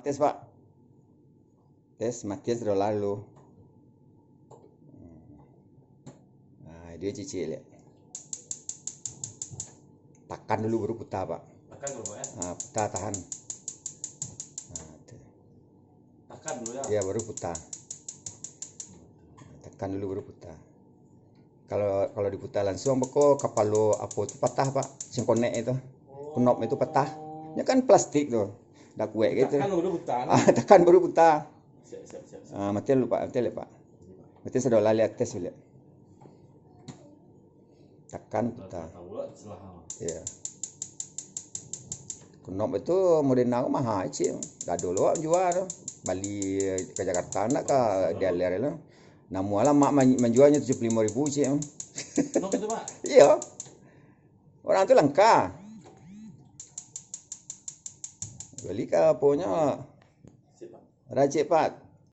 tes Pak. Tes makin sudah lalu. Nah, dia cicil ya. Tekan dulu baru putar Pak. Tekan dulu Pak ya. Nah, putar tahan. Nah, tekan dulu ya. Ya baru putar. Tekan dulu baru putar. Kalau diputar langsung beko kapal lo apa itu patah Pak. Sing konek itu. Knop itu patah. Ini kan plastik tuh. Dah kuek gitu. Tekan baru putar. Tekan baru putar. Siap. Mati lu Pak, mati Pak. Mati sudah lihat tes lihat. Tekan putar. Iya. Knop itu model now mahal sih. Dah dulu jual Bali ke Jakarta nak ke DLR itu. Namu alam mak menjualnya 75.000 sih. Knop itu Pak. Iya. Orang itu langka. Beli ke punya. Racik Pak.